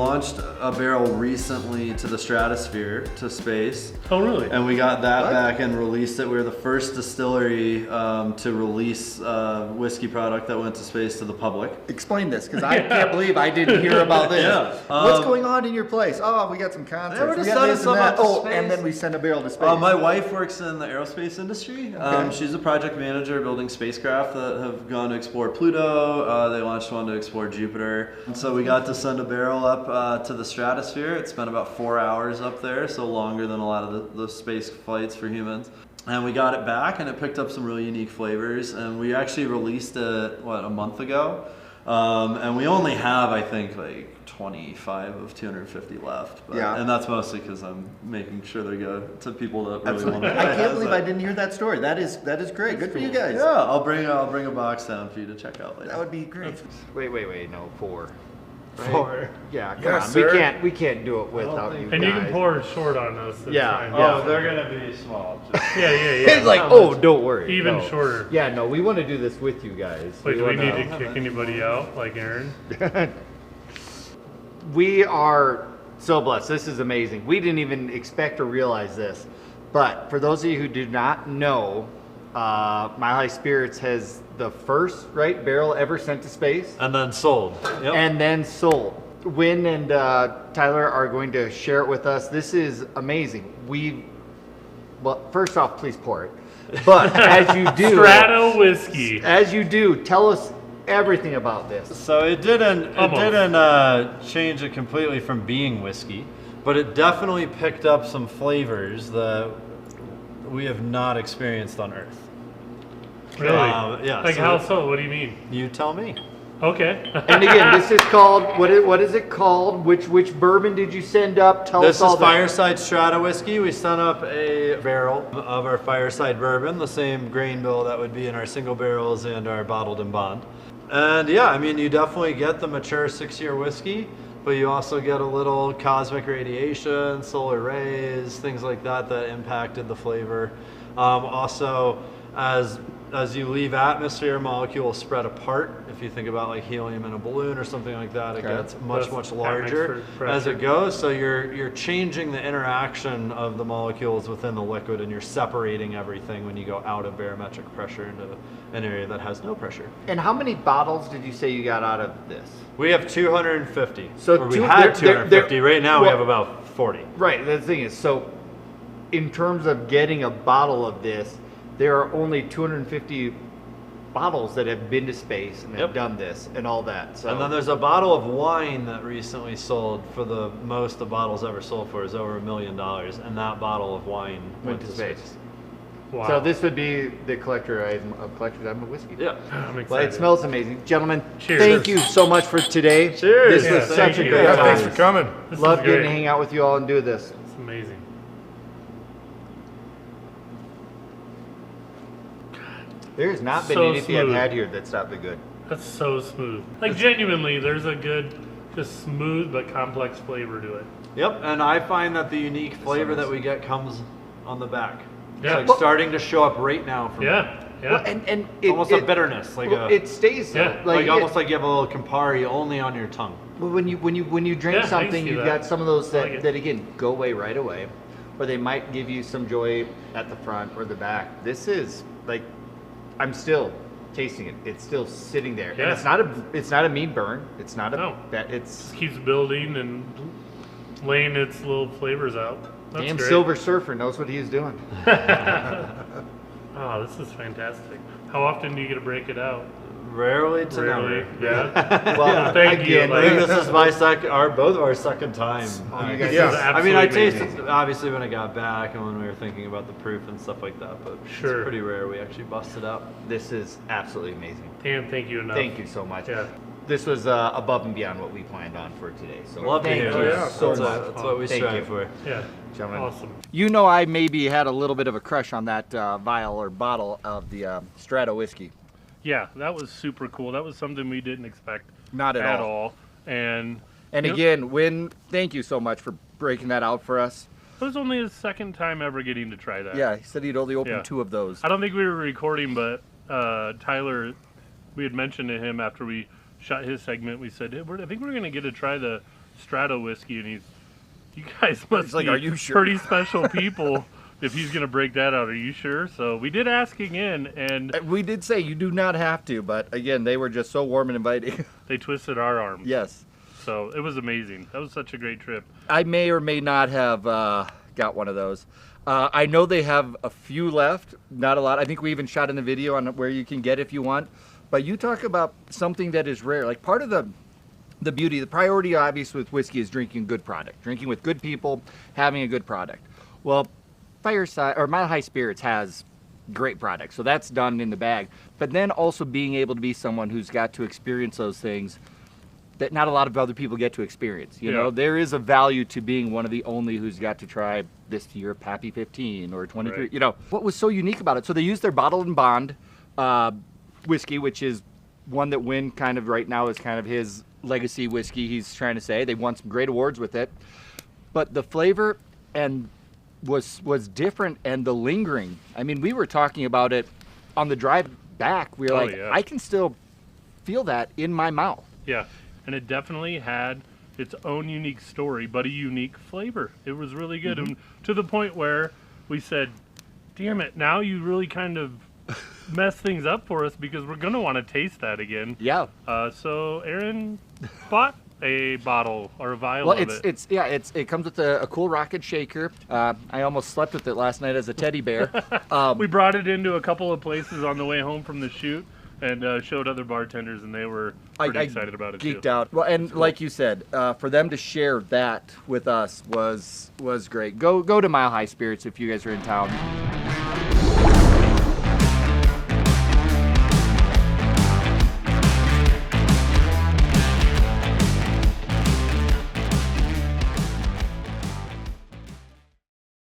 launched a barrel recently to the stratosphere, to space. Oh, really? And we got that back and released it. We were the first distillery to release a whiskey product that went to space to the public. Explain this, because I can't believe I didn't hear about this. Yeah. What's going on in your place? Oh, we got some concerts. we're We just got sending this some and up that. to Oh, space. and then we send a barrel to space. My wife works in the aerospace industry. Okay. She's a project manager building spacecraft that have gone to explore Pluto. They launched one to explore Jupiter. And so we got to send a barrel up to the stratosphere. It spent about 4 hours up there, so longer than a lot of the space flights for humans. And we got it back, and it picked up some really unique flavors. And we actually released it, a month ago? And we only have, I think, like 25 of 250 left. But, Yeah. And that's mostly because I'm making sure they go to people that really Absolutely. want to. I can't believe I didn't hear that story. That is great. Good for you guys. Yeah, I'll bring a box down for you to check out later. That would be great. Wait, no, 4. Right? 4. Yeah, come Yes, on. sir. We can't do it without you And guys. you can pour short on us. That's Yeah. fine. Oh, they're gonna be small. Yeah. It's like, oh, don't worry. Even No. shorter. Yeah, no, we want to do this with you guys. Wait, do we need wanna- to kick anybody out, like Aaron? We are so blessed. This is amazing. We didn't even expect or realize this. But for those of you who do not know, Mile High Spirits has the first barrel ever sent to space And then sold. Yep. and then sold. Wynn and Tyler are going to share it with us. This is amazing. Well, first off, please pour it. But as you do, Strato Whiskey. as you do, tell us everything about this. So it didn't Almost. change it completely from being whiskey, but it definitely picked up some flavors that we have not experienced on Earth. Really? Yeah. Like how so? What do you mean? You tell me. Okay. And again, this is called what is it called? Which bourbon did you send up? Tell This us all is Fireside Strata Whiskey. We sent up a barrel of our Fireside Bourbon, the same grain bill that would be in our single barrels and our bottled and bond. And yeah, I mean, you definitely get the mature 6-year whiskey, but you also get a little cosmic radiation, solar rays, things like that impacted the flavor. Also, as you leave atmosphere, molecules spread apart. If you think about like helium in a balloon or something like that, it gets much larger as it goes. So you're changing the interaction of the molecules within the liquid, and you're separating everything when you go out of barometric pressure into an area that has no pressure. And how many bottles did you say you got out of this? We have 250. So Or we two- had they're- 250. Right now we well- have about 40. Right. The thing is, so in terms of getting a bottle of this, there are only 250 bottles that have been to space and have Yep. done this and all that. So And then there's a bottle of wine that recently sold for the most the bottles ever sold for is over $1 million, and that bottle of wine went to space. Wow. So this would be the collector's item of whiskey. Yeah. I'm Well, excited. it smells amazing. Gentlemen, Cheers. thank you so much for today. Cheers. This Yeah, was thank such a you. great Yeah, time. thanks for coming. This Love is getting great. to hang out with you all and do this. It's amazing. There's not been So anything I've smooth. had here that's not been good. That's so smooth. Like genuinely, there's a good, just smooth but complex flavor to it. Yep, and I find that the unique flavor that we get comes on the back. Yeah. It's like starting to show up right now for me. Yeah. Well, and it, Almost a bitterness, like it stays though. Yeah. like almost like you have a little Campari only on your tongue. Well, when you drink Yeah, I can something, see you've that. got some of those I like it. that again go away right away, or they might give you some joy at the front or the back. This is like, I'm still tasting it. It's still sitting there, Yeah. and it's not a mean burn. It's not a No. it's Just keeps building and laying its little flavors out. That's damn great. Silver Surfer knows what he's doing. Oh, this is fantastic. How often do you get to break it out? Rarely to Rarely. never. Yeah. Well, Thank you. again, I think Like, this is my both of our second time. you guys Yeah. this is I mean, I absolutely tasted amazing. obviously when I got back and when we were thinking about the proof and stuff like that, but Sure. it's pretty rare we actually busted out. This is absolutely amazing. Damn, thank you enough. Thank you so much. Yeah. This was above and beyond what we planned on for today. So Love to thank hear you it. yeah, so That's, much. that's what we Thank strive you. for. Yeah. Gentlemen. Awesome. You know, I maybe had a little bit of a crush on that vial or bottle of the Strato Whiskey. Yeah, that was super cool. That was something we didn't expect Not at all. all. And And Yep. again, Wynn, thank you so much for breaking that out for us. it was only his second time ever getting to try that. Yeah, he said he'd only opened Yeah. 2 of those. I don't think we were recording, but Tyler, we had mentioned to him after we shot his segment, we said, hey, I think we're going to get to try the Strato Whiskey, and you guys must like, be "Are you sure?" pretty special people if he's going to break that out. Are you sure? So we did ask again, and We did say you do not have to, but again, they were just so warm and inviting. they twisted our arms. Yes. So it was amazing. That was such a great trip. I may or may not have got one of those. I know they have a few left, not a lot. I think we even shot in the video on where you can get if you want. But you talk about something that is rare. Like part of the beauty, the priority obviously with whiskey is drinking good product, drinking with good people, having a good product. Well, Fireside or Mile High Spirits has great product, so that's done in the bag. But then also being able to be someone who's got to experience those things that not a lot of other people get to experience. You know, there is a value to being one of the only who's got to try this year Pappy 15 or 23. Right. You know, what was so unique about it? So they used their bottled and bond whiskey, which is one that Wynn kind of right now is kind of his legacy whiskey. He's trying to say they won some great awards with it, but the flavor and was different, and the lingering. I mean, we were talking about it on the drive back. We were like, yeah. I can still feel that in my mouth. Yeah, and it definitely had its own unique story, but a unique flavor. It was really good, and to the point where we said, damn it, now you really kind of mess things up for us because we're going to want to taste that again. Yeah. So Aaron bought a bottle or a vial Well, of it. it comes with a cool rocket shaker. I almost slept with it last night as a teddy bear. We brought it into a couple of places on the way home from the shoot and showed other bartenders, and they were pretty excited about it geeked too. out. Well, and like you said, for them to share that with us was great. Go to Mile High Spirits if you guys are in town.